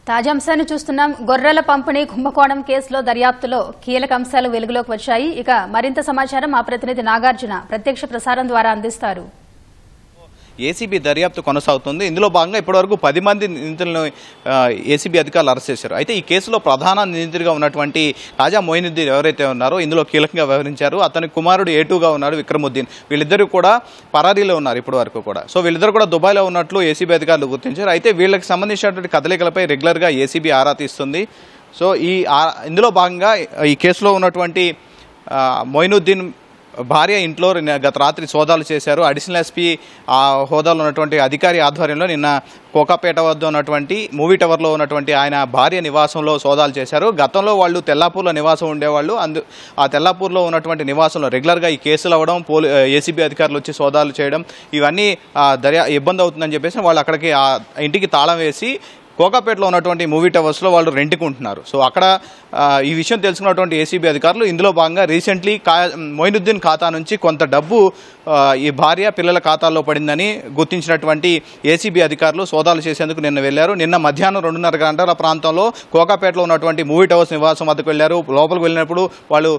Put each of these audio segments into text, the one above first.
తాజా అంశాన్ని చూస్తున్నాం. గొర్రెల పంపిణీ కుంభకోణం కేసులో దర్యాప్తులో కీలక అంశాలు వెలుగులోకి వచ్చాయి. ఇక మరింత సమాచారం మా ప్రతినిధి నాగార్జున ప్రత్యక్ష ప్రసారం ద్వారా అందిస్తారు. ఏసీబీ దర్యాప్తు కొనసాగుతుంది. ఇందులో భాగంగా ఇప్పటివరకు 10 మంది నిందితులను ఏసీబీ అధికారులు అరెస్ట్ చేశారు. అయితే ఈ కేసులో ప్రధాన నిందితుడిగా ఉన్నటువంటి ఖాజా మొయినుద్దీన్ ఎవరైతే ఉన్నారో ఇందులో కీలకంగా వ్యవహరించారు. అతని కుమారుడు ఏటూగా ఉన్నాడు విక్రముద్దీన్. వీళ్ళిద్దరూ కూడా పరారీలో ఉన్నారు ఇప్పటి వరకు కూడా. సో వీళ్ళిద్దరు కూడా దుబాయ్లో ఉన్నట్లు ఏసీబీ అధికారులు గుర్తించారు. అయితే వీళ్ళకి సంబంధించినటువంటి కదలికలపై రెగ్యులర్గా ఏసీబీ ఆరా తీస్తుంది. సో ఇందులో భాగంగా ఈ కేసులో ఉన్నటువంటి మొయినుద్దీన్ భార్య ఇంట్లో గత రాత్రి సోదాలు చేశారు. అడిషనల్ ఎస్పీ హోదాలో ఉన్నటువంటి అధికారి ఆధ్వర్యంలో నిన్న కోకాపేట వద్ద ఉన్నటువంటి మూవీ టవర్లో ఉన్నటువంటి ఆయన భార్య నివాసంలో సోదాలు చేశారు. గతంలో వాళ్ళు తెల్లాపూర్లో నివాసం ఉండేవాళ్ళు. ఆ తెల్లాపూర్లో ఉన్నటువంటి నివాసంలో రెగ్యులర్గా ఈ కేసులు అవ్వడం, ఏసీబీ అధికారులు వచ్చి సోదాలు చేయడం ఇవన్నీ ఇబ్బంది అవుతుందని చెప్పేసి వాళ్ళు అక్కడికి ఆ ఇంటికి తాళం వేసి కోకాపేటలో ఉన్నటువంటి మూవీ టవర్స్లో వాళ్ళు రెంట్కుంటున్నారు. సో అక్కడ ఈ విషయం తెలుసుకున్నటువంటి ఏసీబీ అధికారులు ఇందులో భాగంగా రీసెంట్లీ మొయినుద్దీన్ ఖాతా నుంచి కొంత డబ్బు ఈ భార్య పిల్లల ఖాతాల్లో పడిందని గుర్తించినటువంటి ఏసీబీ అధికారులు సోదాలు చేసేందుకు నిన్న వెళ్లారు. నిన్న మధ్యాహ్నం 2:30 గంటల ప్రాంతంలో కోకాపేటలో ఉన్నటువంటి మూవీ టవర్స్ నివాసం వద్దకు వెళ్లారు. లోపలికి వెళ్ళినప్పుడు వాళ్ళు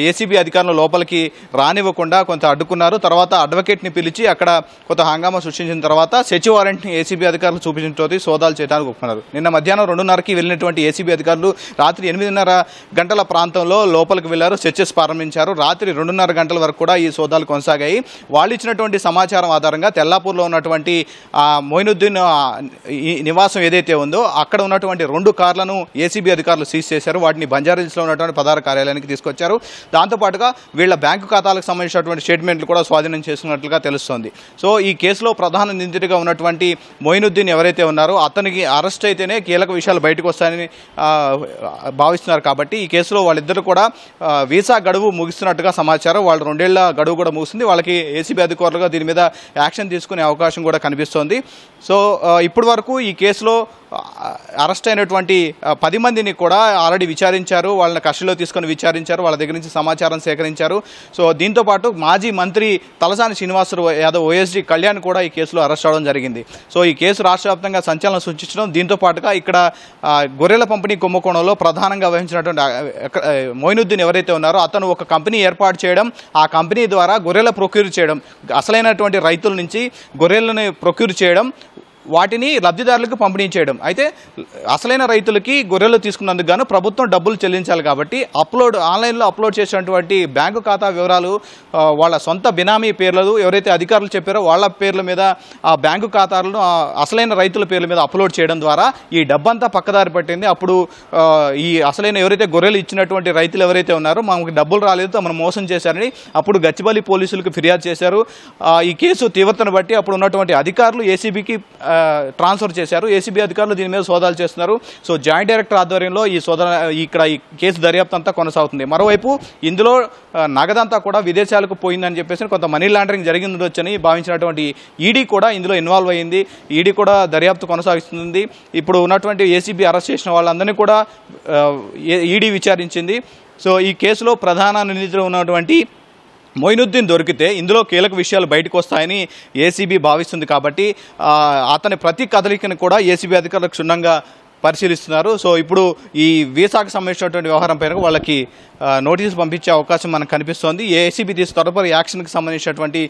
ఏసీబీ అధికారులు లోపలికి రానివ్వకుండా కొంత అడ్డుకున్నారు. తర్వాత అడ్వకేట్ని పిలిచి అక్కడ కొంత హంగామా సృష్టించిన తర్వాత సెర్చ్ వారెంట్ని ఏసీబీ అధికారులు చూపించడంతో సోదాలు చేయడానికి ఒప్పుకున్నారు. నిన్న మధ్యాహ్నం 2:30కి వెళ్ళినటువంటి ఏసీబీ అధికారులు రాత్రి 8:30 గంటల ప్రాంతంలో లోపలికి వెళ్లారు. సెర్చెస్ ప్రారంభించారు. రాత్రి 2:30 గంటల వరకు కూడా ఈ సోదాలు కొనసాగాయి. వాళ్ళు ఇచ్చినటువంటి సమాచారం ఆధారంగా తెల్లాపూర్లో ఉన్నటువంటి మొయినుద్దీన్ నివాసం ఏదైతే ఉందో అక్కడ ఉన్నటువంటి 2 కార్లను ఏసీబీ అధికారులు సీజ్ చేశారు. వాటిని బంజారాహిల్స్లో ఉన్నటువంటి ప్రధాన కార్యాలయానికి తీసుకొచ్చారు. దాంతోపాటుగా వీళ్ళ బ్యాంకు ఖాతాలకు సంబంధించినటువంటి స్టేట్మెంట్లు కూడా స్వాధీనం చేసుకున్నట్లుగా తెలుస్తోంది. సో ఈ కేసులో ప్రధాన నిందితుడిగా ఉన్నటువంటి మొయినుద్దీన్ ఎవరైతే ఉన్నారో అతనికి అరెస్ట్ అయితేనే కీలక విషయాలు బయటకు వస్తాయని భావిస్తున్నారు. కాబట్టి ఈ కేసులో వాళ్ళిద్దరు కూడా వీసా గడువు ముగిస్తున్నట్టుగా సమాచారం. వాళ్ళు 2 ఏళ్ల గడువు కూడా ముగిసింది. వాళ్ళకి ఏసీబీ అధికారులుగా దీని మీద యాక్షన్ తీసుకునే అవకాశం కూడా కనిపిస్తోంది. సో ఇప్పటి వరకు ఈ కేసులో అరెస్ట్ అయినటువంటి 10 మందిని కూడా ఆల్రెడీ విచారించారు. వాళ్ళని కస్టడీలో తీసుకొని విచారించారు. వాళ్ళ దగ్గర నుంచి సమాచారం సేకరించారు. సో దీంతోపాటు మాజీ మంత్రి తలసాని శ్రీనివాసరావు యాదవ్ ఓఎస్డీ కళ్యాణ్ కూడా ఈ కేసులో అరెస్ట్ అవడం జరిగింది. సో ఈ కేసు రాష్ట్ర వ్యాప్తంగా సంచలనం సృష్టించడం, దీంతో పాటుగా ఇక్కడ గొర్రెల పంపిణీ కుంభకోణంలో ప్రధానంగా వహించినటువంటి మొయినుద్దీన్ ఎవరైతే ఉన్నారో అతను ఒక కంపెనీ ఏర్పాటు చేయడం, ఆ కంపెనీ ద్వారా గొర్రెల ప్రొక్యూర్ చేయడం, అసలైనటువంటి రైతుల నుంచి గొర్రెలను ప్రొక్యూర్ చేయడం, వాటిని లబ్ధిదారులకు పంపిణీ చేయడం. అయితే అసలైన రైతులకి గొర్రెలు తీసుకున్నందుకు గాను ప్రభుత్వం డబ్బులు చెల్లించాలి. కాబట్టి ఆన్లైన్లో అప్లోడ్ చేసినటువంటి బ్యాంకు ఖాతా వివరాలు వాళ్ళ సొంత బినామీ పేర్లు ఎవరైతే అధికారులు చెప్పారో వాళ్ళ పేర్ల మీద ఆ బ్యాంకు ఖాతాలను అసలైన రైతుల పేర్ల మీద అప్లోడ్ చేయడం ద్వారా ఈ డబ్బంతా పక్కదారి పట్టింది. అప్పుడు ఈ అసలైన ఎవరైతే గొర్రెలు ఇచ్చినటువంటి రైతులు ఎవరైతే ఉన్నారో మాకు డబ్బులు రాలేదు, మనం మోసం చేశారని అప్పుడు గచ్చిబౌలి పోలీసులకు ఫిర్యాదు చేశారు. ఈ కేసు తీవ్రతను బట్టి అప్పుడు ఉన్నటువంటి అధికారులు ఏసీబీకి ట్రాన్స్ఫర్ చేశారు. ఏసీబీ అధికారులు దీని మీద సోదాలు చేస్తున్నారు. సో జాయింట్ డైరెక్టర్ ఆధ్వర్యంలో ఈ కేసు దర్యాప్తు అంతా కొనసాగుతుంది. మరోవైపు ఇందులో నగదంతా కూడా విదేశాలకు పోయిందని చెప్పేసి కొంత మనీ లాండరింగ్ జరిగిందొచ్చని భావించినటువంటి ఈడీ కూడా ఇందులో ఇన్వాల్వ్ అయ్యింది. ఈడీ కూడా దర్యాప్తు కొనసాగిస్తుంది. ఇప్పుడు ఉన్నటువంటి ఏసీబీ అరెస్ట్ చేసిన వాళ్ళందరినీ కూడా ఈడీ విచారించింది. సో ఈ కేసులో ప్రధాన నిందితులు ఉన్నటువంటి మొయినుద్దీన్ దొరికితే ఇందులో కీలక విషయాలు బయటకు వస్తాయని ఏసీబీ భావిస్తుంది. కాబట్టి అతని ప్రతి కదలికను కూడా ఏసీబీ అధికారులు క్షుణ్ణంగా పరిశీలిస్తున్నారు. సో ఇప్పుడు ఈ వీసాకు సంబంధించినటువంటి వ్యవహారం పైన వాళ్ళకి నోటీసు పంపించే అవకాశం మనకు కనిపిస్తోంది. ఏసీబీ తదుపరి యాక్షన్కి సంబంధించినటువంటి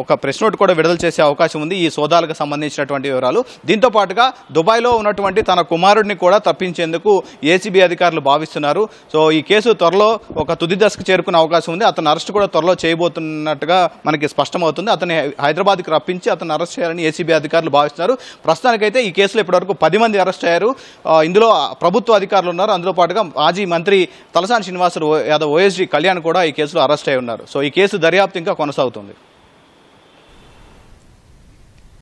ఒక ప్రెస్ నోట్ కూడా విడుదల చేసే అవకాశం ఉంది ఈ సోదాలకు సంబంధించినటువంటి వివరాలు. దీంతో పాటుగా దుబాయ్లో ఉన్నటువంటి తన కుమారుడిని కూడా తప్పించేందుకు ఏసీబీ అధికారులు భావిస్తున్నారు. సో ఈ కేసు త్వరలో ఒక తుది దశకు చేరుకునే అవకాశం ఉంది. అతను అరెస్ట్ కూడా త్వరలో చేయబోతున్నట్టుగా మనకి స్పష్టమవుతుంది. అతన్ని హైదరాబాద్కి రప్పించి అతను అరెస్ట్ చేయాలని ఏసీబీ అధికారులు భావిస్తున్నారు. ప్రస్తుతానికైతే ఈ కేసులో ఇప్పటివరకు 10 మంది అరెస్ట్ అయ్యారు. ఇందులో ప్రభుత్వ అధికారులు ఉన్నారు. అందులో పాటుగా మాజీ మంత్రి తలసాని శ్రీనివాసరావు యాదవ్ ఓఎస్డీ కళ్యాణ్ కూడా ఈ కేసులో అరెస్ట్ అయి ఉన్నారు. సో ఈ కేసు దర్యాప్తు ఇంకా కొనసాగుతుంది.